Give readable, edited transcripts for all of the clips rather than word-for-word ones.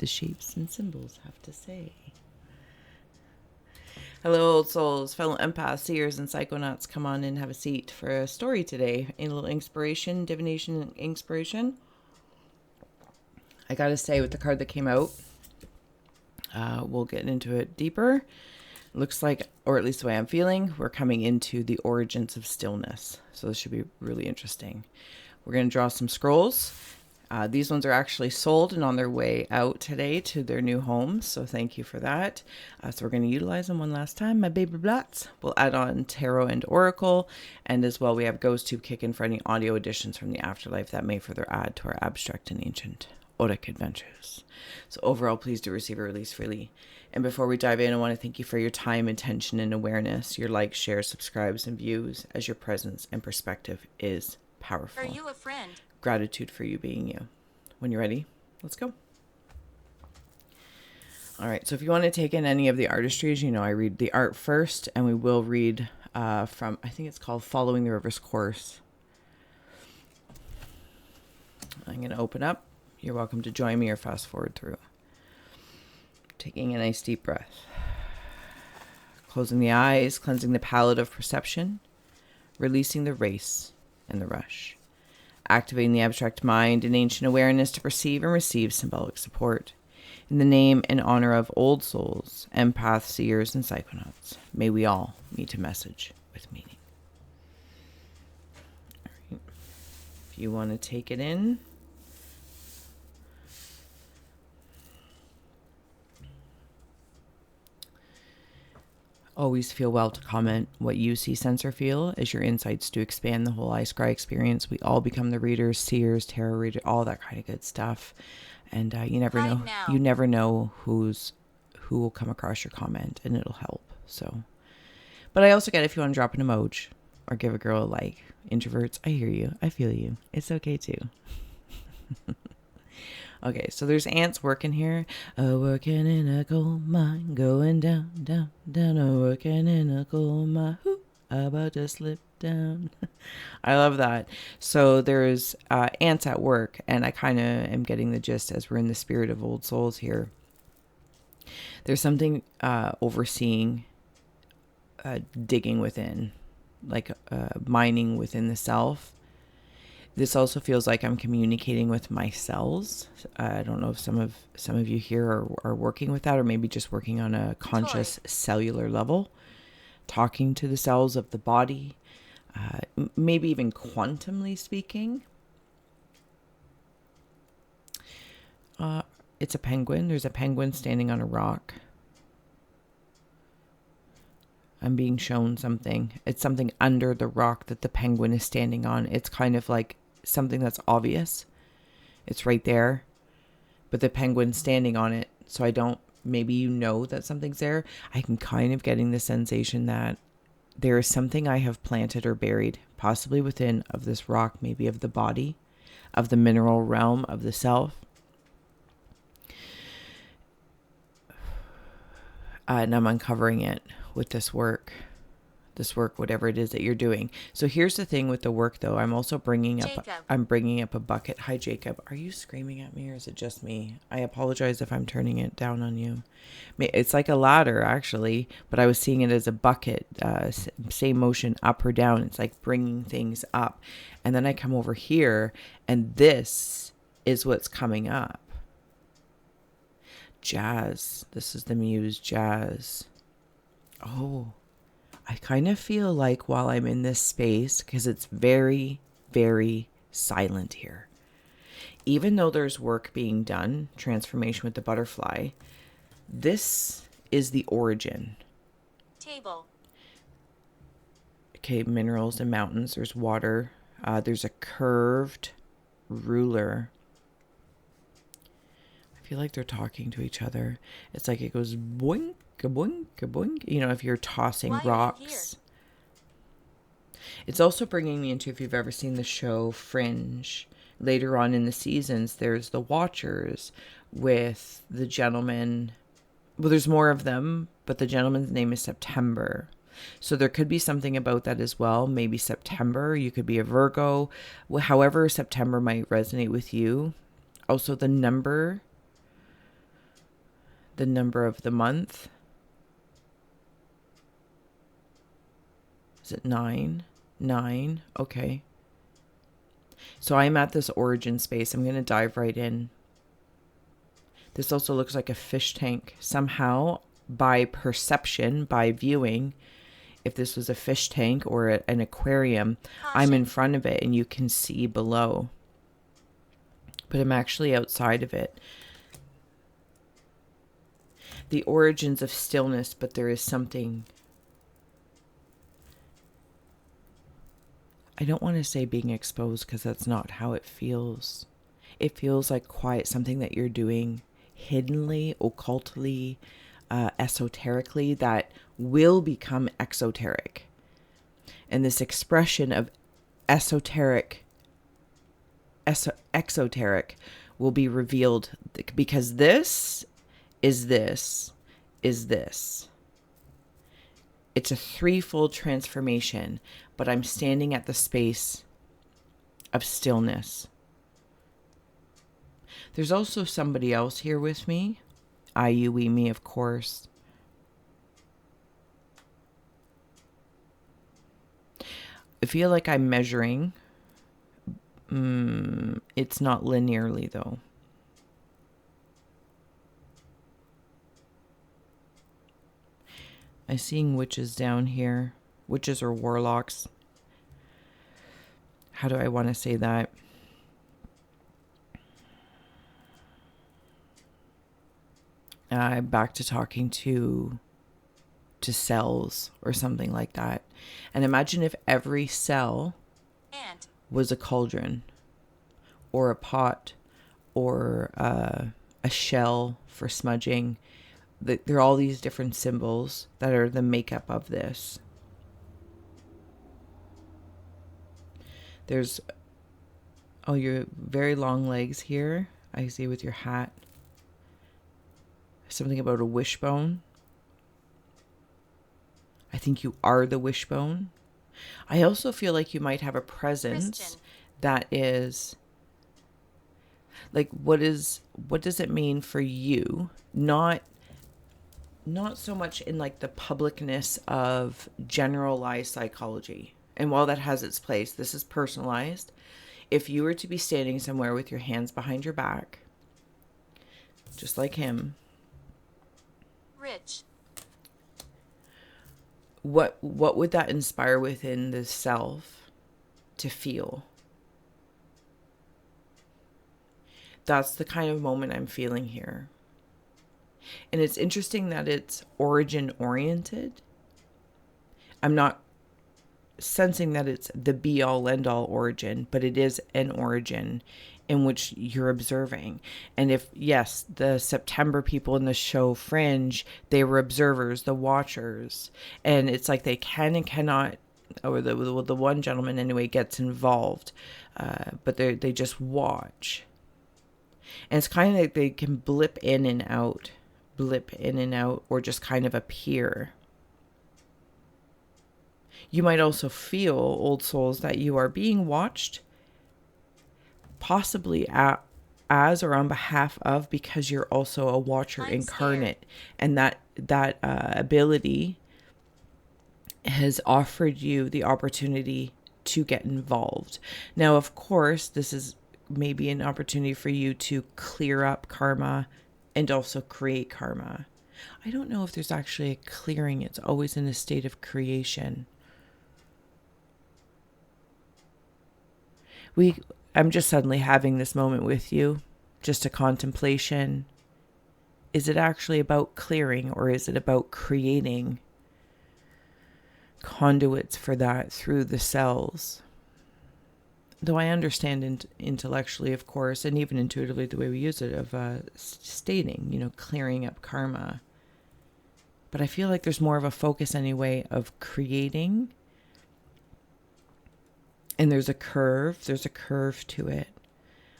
the shapes and symbols have to say. Hello, old souls, fellow empaths, seers, and psychonauts. Come on in, have a seat for a story today. A little inspiration, divination inspiration. I gotta say, with the card that came out, we'll get into it deeper. Looks like, or at least the way I'm feeling, we're coming into the origins of stillness. So this should be really interesting. We're going to draw some scrolls. These ones are actually sold and on their way out today to their new homes. So thank you for that. So we're going to utilize them one last time. My baby blots. We'll add on tarot and oracle. And as well, we have GhostTube kick in for any audio editions from the afterlife that may further add to our abstract and ancient Oric adventures. So overall, please do receive a release freely. And before we dive in, I want to thank you for your time, attention, and awareness, your likes, shares, subscribes, and views, as your presence and perspective is powerful. Are you a friend? Gratitude for you being you. When you're ready, let's go. All right, so if you want to take in any of the artistries, you know I read the art first, and we will read from, I think it's called Following the River's Course. I'm going to open up. You're welcome to join me or fast forward through. Taking a nice deep breath. Closing the eyes, cleansing the palette of perception, releasing the race and the rush. Activating the abstract mind and ancient awareness to perceive and receive symbolic support. In the name and honor of old souls, empaths, seers, and psychonauts, may we all meet a message with meaning. All right. If you want to take it in, always feel well to comment what you see, sense, or feel as your insights do expand the whole Scry experience. We all become the readers, seers, tarot readers, all that kind of good stuff. And you never know. Now. You never know who will come across your comment, and it'll help. So, but I also get if you want to drop an emoji or give a girl a like. Introverts, I hear you. I feel you. It's okay too. Okay, so there's ants working here. Working in a coal mine, going down, down, down. Working in a coal mine, about to slip down. I love that. So there's ants at work, and I kind of am getting the gist as we're in the spirit of old souls here. There's something overseeing, digging within, like mining within the self. This also feels like I'm communicating with my cells. I don't know if some of you here are working with that, or maybe just working on a conscious cellular level, talking to the cells of the body, maybe even quantumly speaking. It's a penguin. There's a penguin standing on a rock. I'm being shown something. It's something under the rock that the penguin is standing on. It's kind of like something that's obvious. It's right there, but the penguin's standing on it. So maybe you know that something's there. I can kind of getting the sensation that there is something I have planted or buried, possibly within of this rock, maybe of the body, of the mineral realm of the self. And I'm uncovering it with this work, whatever it is that you're doing. So here's the thing with the work, though. I'm also bringing up a bucket. Hi, Jacob. Are you screaming at me, or is it just me? I apologize if I'm turning it down on you. It's like a ladder, actually, but I was seeing it as a bucket. Same motion, up or down. It's like bringing things up. And then I come over here, and this is what's coming up. Jazz. This is the muse, jazz. Oh, I kind of feel like while I'm in this space, because it's very, very silent here, even though there's work being done, transformation with the butterfly, this is the origin. Table. Okay, minerals and mountains. There's water. There's a curved ruler. I feel like they're talking to each other. It's like it goes boink, boink, boink. You know, if you're tossing rocks. It's also bringing me into, if you've ever seen the show Fringe, later on in the seasons, there's the Watchers with the gentleman. Well, there's more of them, but the gentleman's name is September. So there could be something about that as well. Maybe September, you could be a Virgo. However September might resonate with you. Also the number the number of the month. Is it 9? 9. Okay. So I'm at this origin space. I'm going to dive right in. This also looks like a fish tank. Somehow, by perception, by viewing, if this was a fish tank or an aquarium, I'm in front of it and you can see below. But I'm actually outside of it. The origins of stillness, but there is something. I don't want to say being exposed because that's not how it feels. It feels like quiet, something that you're doing hiddenly, occultly, esoterically, that will become exoteric. And this expression of exoteric will be revealed because this is this. It's a threefold transformation, but I'm standing at the space of stillness. There's also somebody else here with me. I, you, we, me, of course. I feel like I'm measuring. It's not linearly, though. I'm seeing witches down here. Witches or warlocks. How do I want to say that? Back to talking to cells or something like that. And imagine if every cell was a cauldron or a pot or a shell for smudging. There are all these different symbols that are the makeup of this. There's, your very long legs here. I see with your hat. Something about a wishbone. I think you are the wishbone. I also feel like you might have a presence that is like, what does it mean for you? Not so much in like the publicness of generalized psychology. And while that has its place, this is personalized. If you were to be standing somewhere with your hands behind your back, just like him, Rich. What would that inspire within the self to feel? That's the kind of moment I'm feeling here. And it's interesting that it's origin oriented. I'm not sensing that it's the be all end all origin, but it is an origin in which you're observing. And if, yes, the September people in the show Fringe, they were observers, the watchers. And it's like they can and cannot, or the one gentleman anyway gets involved, but they just watch. And it's kind of like they can blip in and out, or just kind of appear. You might also feel, old souls, that you are being watched, possibly as or on behalf of, because you're also a watcher incarnate. And that ability has offered you the opportunity to get involved. Now, of course, this is maybe an opportunity for you to clear up karma and also create karma. I don't know if there's actually a clearing. It's always in a state of creation. I'm just suddenly having this moment with you, just a contemplation. Is it actually about clearing, or is it about creating conduits for that through the cells? Though I understand intellectually, of course, and even intuitively the way we use it, of stating, clearing up karma. But I feel like there's more of a focus anyway of creating. And there's a curve to it,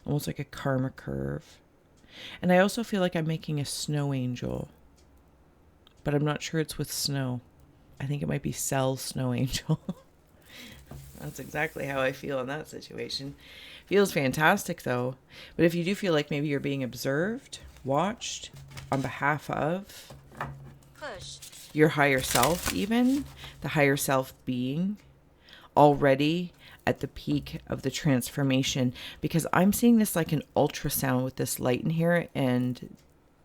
almost like a karma curve. And I also feel like I'm making a snow angel, but I'm not sure it's with snow. I think it might be Cell's snow angel. That's exactly how I feel in that situation. Feels fantastic though. But if you do feel like maybe you're being observed, watched, on behalf of Push. your higher self, even the higher self being already at the peak of the transformation, because I'm seeing this like an ultrasound with this light in here, and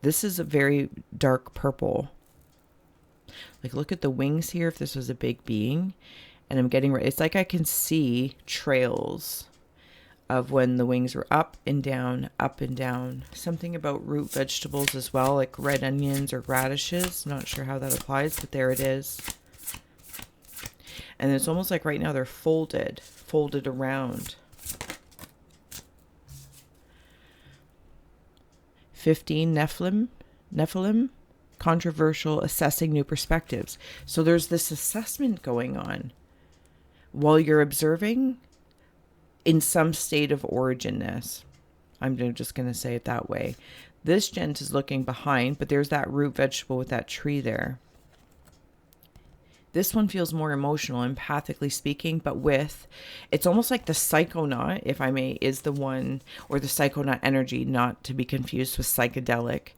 this is a very dark purple. Like, look at the wings here. If this was a big being, and I'm getting, it's like I can see trails of when the wings were up and down, up and down. Something about root vegetables as well, like red onions or radishes. Not sure how that applies, but there it is. And it's almost like right now they're folded around. 15 Nephilim, controversial, assessing new perspectives. So there's this assessment going on while you're observing in some state of origin-ness. I'm just going to say it that way. This gent is looking behind, but there's that root vegetable with that tree there. This one feels more emotional, empathically speaking, but it's almost like the psychonaut, if I may, is the one, or the psychonaut energy, not to be confused with psychedelic.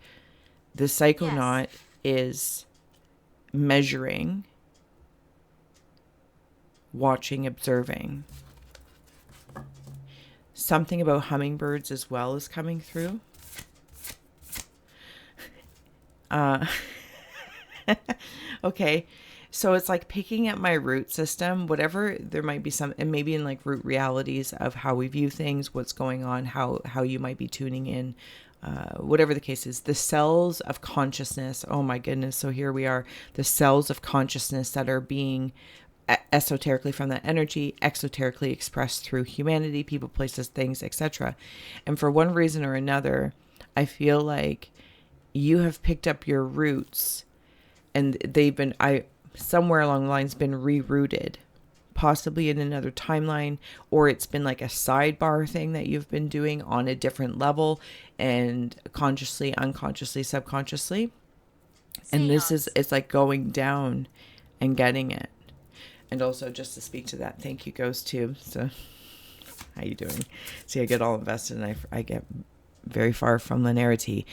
The psychonaut is measuring, watching, observing. Something about hummingbirds as well is coming through. Okay. So it's like picking at my root system, whatever, there might be some, and maybe in like root realities of how we view things, what's going on, how you might be tuning in, whatever the case is, the cells of consciousness. Oh my goodness. So here we are, the cells of consciousness that are being esoterically from that energy, exoterically expressed through humanity, people, places, things, etc. And for one reason or another, I feel like you have picked up your roots, and they've been, somewhere along the lines, been rerouted, possibly in another timeline, or it's been like a sidebar thing that you've been doing on a different level, and consciously, unconsciously, subconsciously. And this is, it's like going down and getting it. And also, just to speak to that, thank you goes to, so how you doing? See, I get all invested, and I get very far from linearity.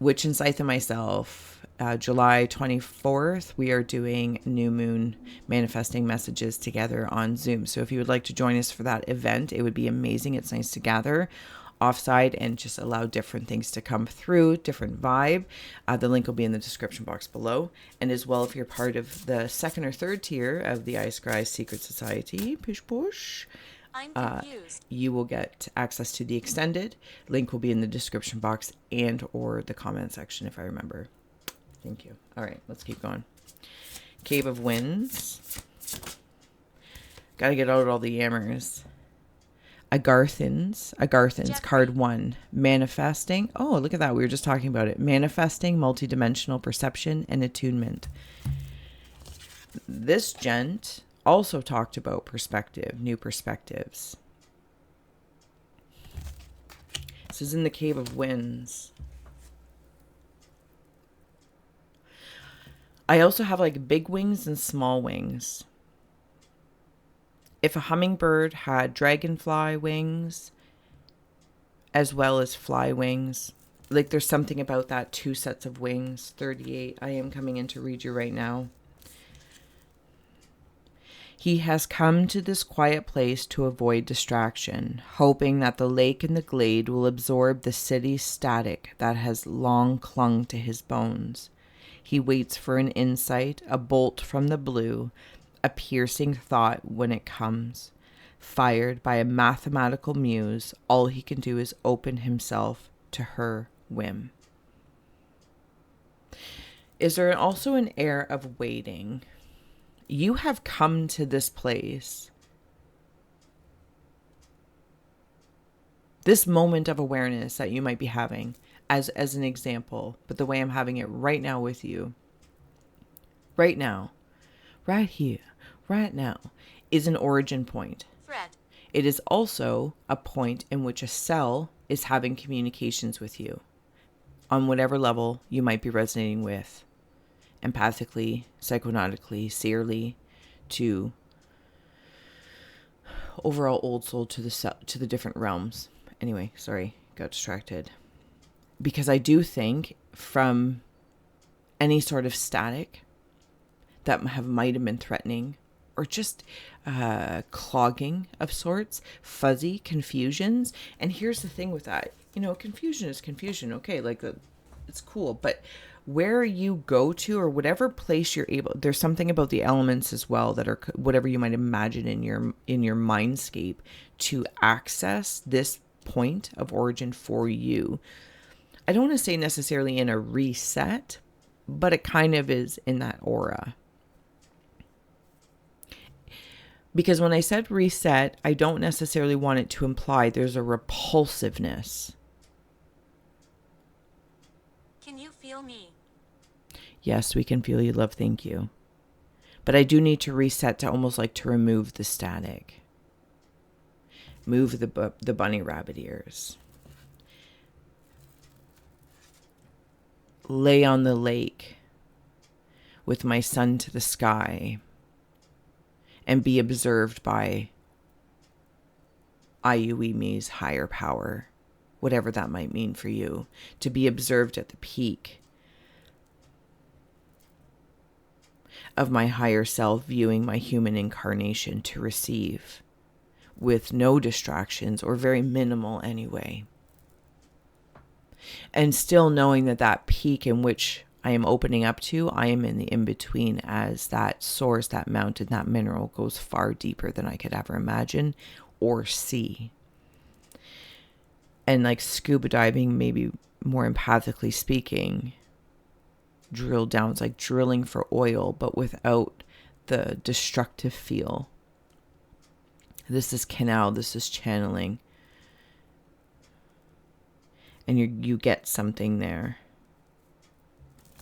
Witch Insight and myself, July 24th, we are doing New Moon manifesting messages together on Zoom. So if you would like to join us for that event, it would be amazing. It's nice to gather offside and just allow different things to come through, different vibe. The link will be in the description box below. And as well, if you're part of the second or third tier of the Scrying Secret Society, push, I'm confused. you will get access to the extended. Link will be in the description box and or the comment section, if I remember. Thank you. All right, let's keep going. Cave of Winds. Got to get out all the yammers. Agarthans, card 1. Manifesting. Oh, look at that. We were just talking about it. Manifesting, multidimensional perception, and attunement. This gent also talked about perspective, new perspectives. This is in the Cave of Winds. I also have like big wings and small wings. If a hummingbird had dragonfly wings as well as fly wings, like there's something about that, 2 sets of wings, 38. I am coming in to read you right now. He has come to this quiet place to avoid distraction, hoping that the lake and the glade will absorb the city's static that has long clung to his bones. He waits for an insight, a bolt from the blue, a piercing thought when it comes. Fired by a mathematical muse, all he can do is open himself to her whim. Is there also an air of waiting? You have come to this place, this moment of awareness that you might be having, as an example, but the way I'm having it right now with you, right now, right here, right now, is an origin point. Fred. It is also a point in which a cell is having communications with you on whatever level you might be resonating with, empathically, psychonautically, seerly, to overall old soul, to the different realms. Anyway, sorry, got distracted. because I do think from any sort of static that might have been threatening, or just clogging of sorts, fuzzy confusions. And here's the thing with that, confusion is confusion. Okay, like it's cool, but where you go to, or whatever place you're able, there's something about the elements as well that are whatever you might imagine in your mindscape to access this point of origin for you. I don't want to say necessarily in a reset, but it kind of is in that aura. Because when I said reset, I don't necessarily want it to imply there's a repulsiveness. Can you feel me? Yes, we can feel you, love. Thank you. But I do need to reset to almost like to remove the static. Move the bunny rabbit ears. Lay on the lake with my sun to the sky and be observed by Me's higher power, whatever that might mean for you, to be observed at the peak of my higher self, viewing my human incarnation to receive with no distractions, or very minimal anyway. And still knowing that peak in which I am opening up to, I am in the in-between, as that source, that mountain, that mineral goes far deeper than I could ever imagine or see. And like scuba diving, maybe more empathically speaking, drill down. It's like drilling for oil, but without the destructive feel. This is canal, this is channeling. And you get something there.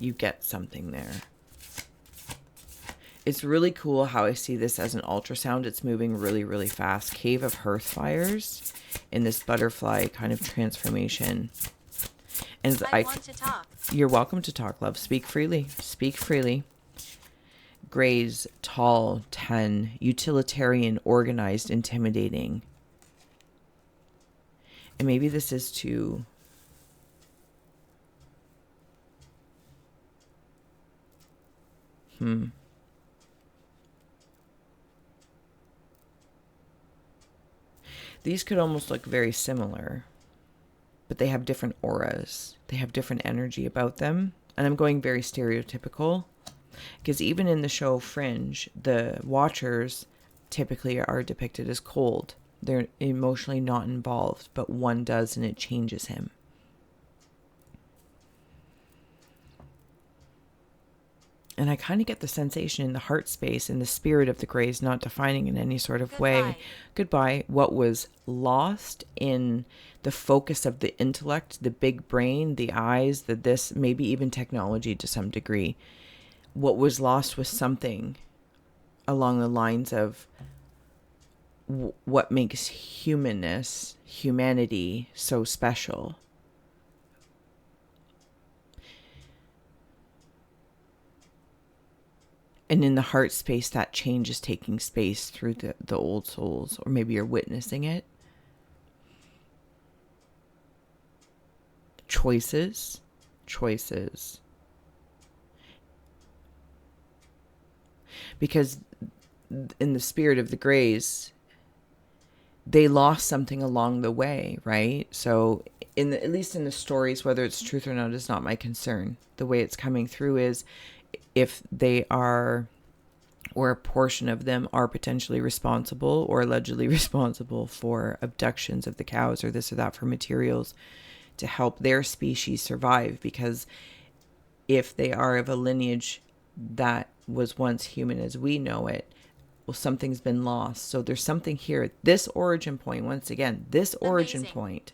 You get something there. It's really cool how I see this as an ultrasound. It's moving really, really fast. Cave of Hearth Fires in this butterfly kind of transformation. And I want to talk. You're welcome to talk, love. Speak freely. Speak freely. Grays, tall, 10, utilitarian, organized, intimidating. And maybe this is to... These could almost look very similar, but they have different auras. They have different energy about them. And I'm going very stereotypical, because even in the show Fringe, the Watchers typically are depicted as cold. They're emotionally not involved, but one does, and it changes him. And I kind of get the sensation in the heart space, in the spirit of the Greys, not defining in any sort of way. Goodbye. What was lost in the focus of the intellect, the big brain, the eyes, this, maybe even technology to some degree. What was lost was something along the lines of what makes humanity so special. And in the heart space, that change is taking space through the old souls, or maybe you're witnessing it. Choices. Because in the spirit of the Greys, they lost something along the way, right? So at least in the stories, whether it's truth or not is not my concern. The way it's coming through is, if they are, or a portion of them are potentially responsible or allegedly responsible for abductions of the cows or this or that for materials to help their species survive. Because if they are of a lineage that was once human as we know it, well, something's been lost. So there's something here. This origin point, once again, this origin point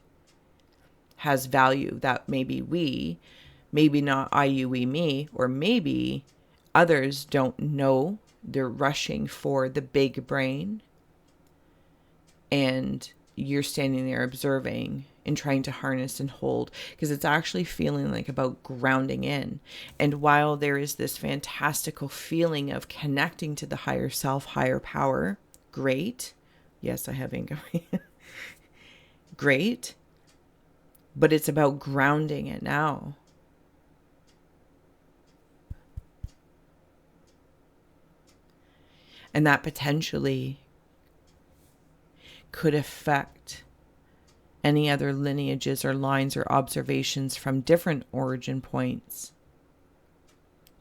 has value that maybe we, maybe not me, or maybe others don't know. They're rushing for the big brain, and you're standing there observing and trying to harness and hold, because it's actually feeling like about grounding in. And while there is this fantastical feeling of connecting to the higher self, higher power, great. Yes, I have income. Great. but it's about grounding it now. And that potentially could affect any other lineages or lines or observations from different origin points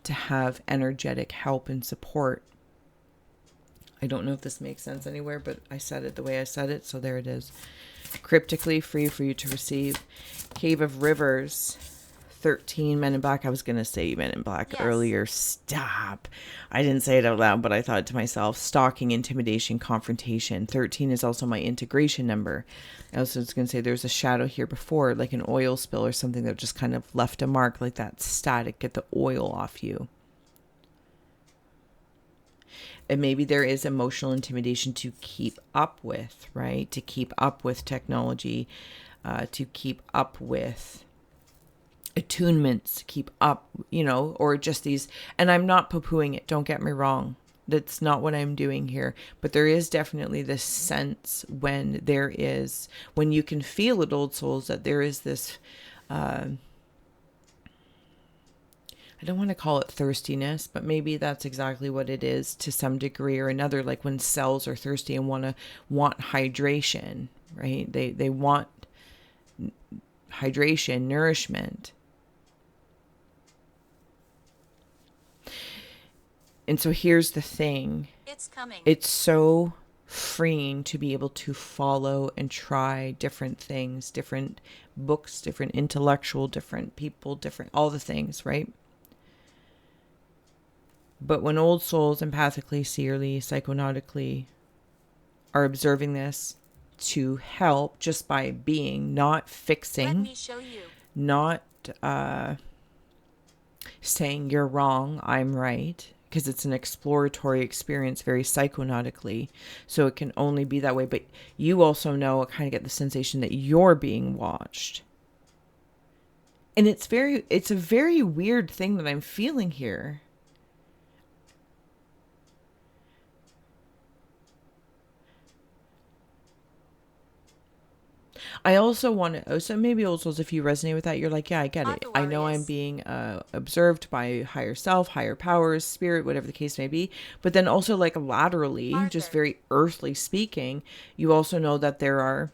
to have energetic help and support. I don't know if this makes sense anywhere, but I said it the way I said it, so there it is. Cryptically free for you to receive. Cave of Rivers, 13, Men in Black. I was going to say Men in Black earlier. Stop. I didn't say it out loud, but I thought to myself, stalking, intimidation, confrontation. 13 is also my integration number. I also was going to say there's a shadow here before, like an oil spill or something that just kind of left a mark, like that static, get the oil off you. And maybe there is emotional intimidation to keep up with, right? To keep up with technology, to keep up with attunements, keep up, or just these. And I'm not poo-pooing it. Don't get me wrong. That's not what I'm doing here. But there is definitely this sense when you can feel it, old souls, that there is this, I don't want to call it thirstiness, but maybe that's exactly what it is to some degree or another. Like when cells are thirsty and want hydration, right? They want hydration, nourishment. And so here's the thing. It's coming. It's so freeing to be able to follow and try different things, different books, different intellectual, different people, different, all the things, right? But when old souls empathically, seerly, psychonautically are observing this to help just by being, not fixing, Let me show you. Not saying you're wrong, I'm right, because it's an exploratory experience, very psychonautically. So it can only be that way. But you also know, kind of get the sensation that you're being watched. And it's a very weird thing that I'm feeling here. I also want to, so maybe also if you resonate with that, you're like, yeah, I get it. I know I'm being observed by higher self, higher powers, spirit, whatever the case may be. But then also like laterally, just very earthly speaking, you also know that there are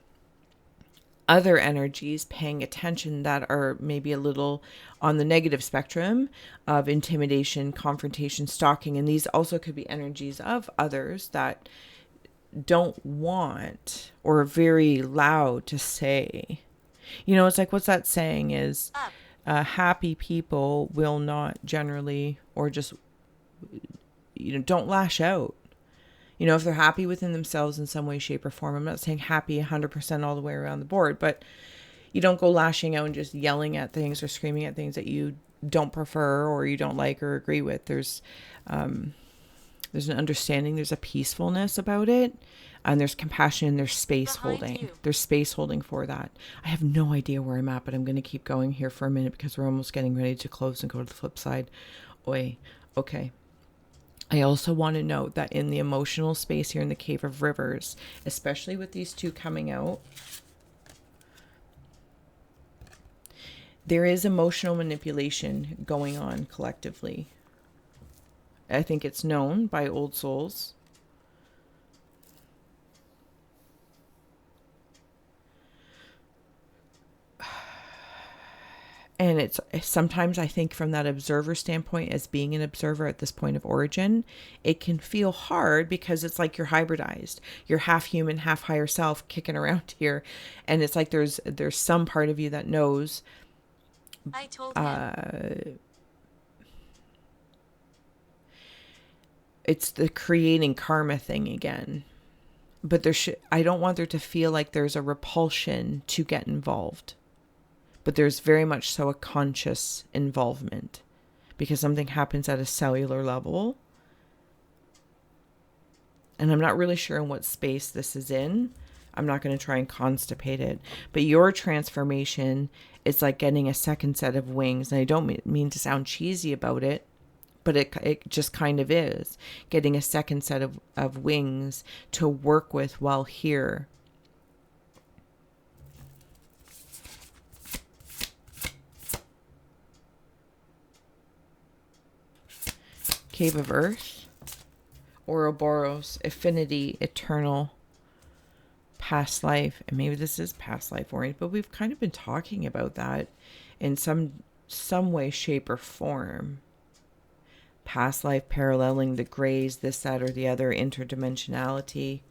other energies paying attention that are maybe a little on the negative spectrum of intimidation, confrontation, stalking. And these also could be energies of others that don't want or are very loud to say. It's like, what's that saying is, happy people will not generally, or just, don't lash out. If they're happy within themselves in some way, shape, or form. I'm not saying happy 100% all the way around the board, but you don't go lashing out and just yelling at things or screaming at things that you don't prefer or you don't like or agree with. There's an understanding, there's a peacefulness about it, and there's compassion, and there's space holding. There's space holding for that. I have no idea where I'm at, but I'm going to keep going here for a minute because we're almost getting ready to close and go to the flip side. Oi, okay. I also want to note that in the emotional space here in the Cave of Rivers, especially with these two coming out, there is emotional manipulation going on collectively. I think it's known by old souls. And it's sometimes, I think, from that observer standpoint, as being an observer at this point of origin, it can feel hard because it's like you're hybridized. You're half human, half higher self kicking around here. And it's like there's some part of you that knows. I told him. It's the creating karma thing again. But I don't want there to feel like there's a repulsion to get involved. But there's very much so a conscious involvement because something happens at a cellular level. And I'm not really sure in what space this is in. I'm not going to try and constipate it. But your transformation is like getting a second set of wings. And I don't mean to sound cheesy about it, but it just kind of is. Getting a second set of wings to work with while here. Cave of Earth, Ouroboros, Affinity, Eternal, Past Life. And maybe this is past life oriented, but we've kind of been talking about that in some way, shape, or form. Past life paralleling the grays, this, that, or the other, interdimensionality.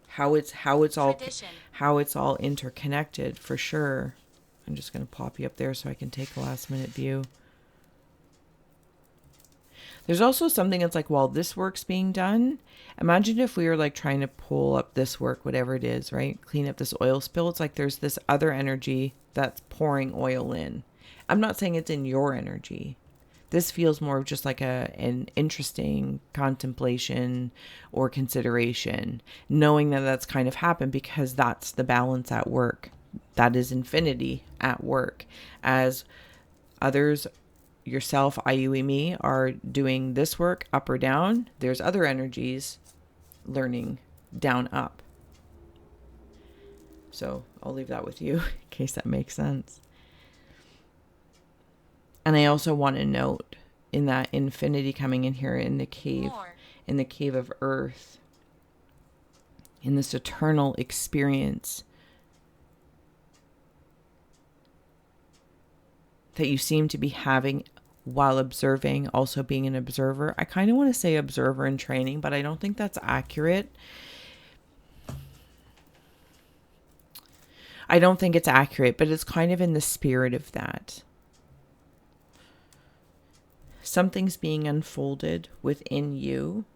How it's all interconnected, for sure. I'm just going to pop you up there so I can take a last minute view. There's also something that's like, while this work's being done, imagine if we were like trying to pull up this work, whatever it is, right? Clean up this oil spill. It's like there's this other energy that's pouring oil in. I'm not saying it's in your energy. This feels more of just like an interesting contemplation or consideration, knowing that that's kind of happened, because that's the balance at work. That is infinity at work. As others, yourself, I, you, and me, are doing this work up or down, there's other energies learning down, up. So I'll leave that with you in case that makes sense. And I also want to note in that infinity coming in here in the cave, in the cave of Earth, in this eternal experience that you seem to be having while observing, also being an observer. I kind of want to say observer in training, but I don't think that's accurate. I don't think it's accurate, but it's kind of in the spirit of that. Something's being unfolded within you,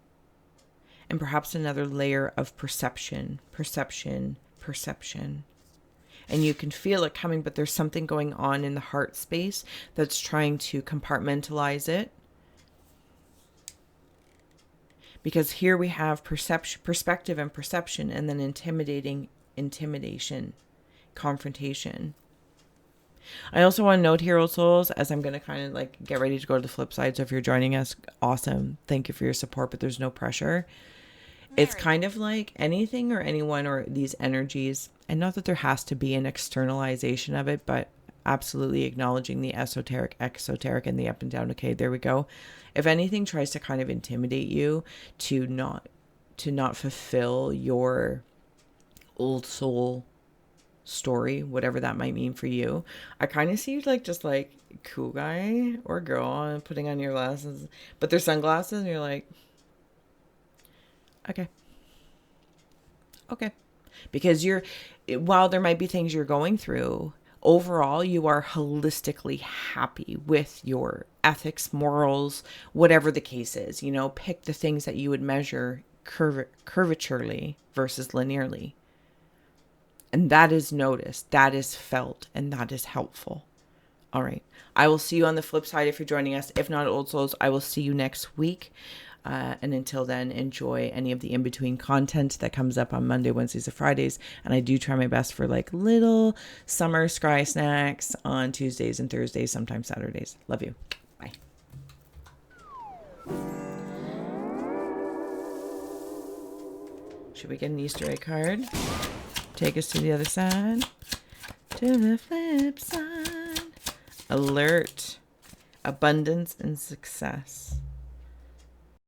and perhaps another layer of perception. And you can feel it coming, but there's something going on in the heart space that's trying to compartmentalize it. Because here we have perspective and perception, and then intimidation, confrontation. I also want to note here, old souls, as I'm going to kind of like get ready to go to the flip side. So if you're joining us, awesome. Thank you for your support, but there's no pressure. It's kind of like anything or anyone or these energies, and not that there has to be an externalization of it, but absolutely acknowledging the esoteric, exoteric, and the up and down. Okay, there we go. If anything tries to kind of intimidate you to not fulfill your old soul story, whatever that might mean for you, I kind of see you like just like cool guy or girl putting on your glasses, but they're sunglasses, and you're like, okay, because while there might be things you're going through, overall you are holistically happy with your ethics, morals, whatever the case is. You know, pick the things that you would measure curvaturely versus linearly. And that is noticed, that is felt, and that is helpful. All right. I will see you on the flip side if you're joining us. If not, old souls, I will see you next week. And until then, enjoy any of the in-between content that comes up on Monday, Wednesdays, and Fridays. And I do try my best for like little summer scry snacks on Tuesdays and Thursdays, sometimes Saturdays. Love you. Bye. Should we get an Easter egg card? Take us to the other side. To the flip side. Alert. Abundance and success.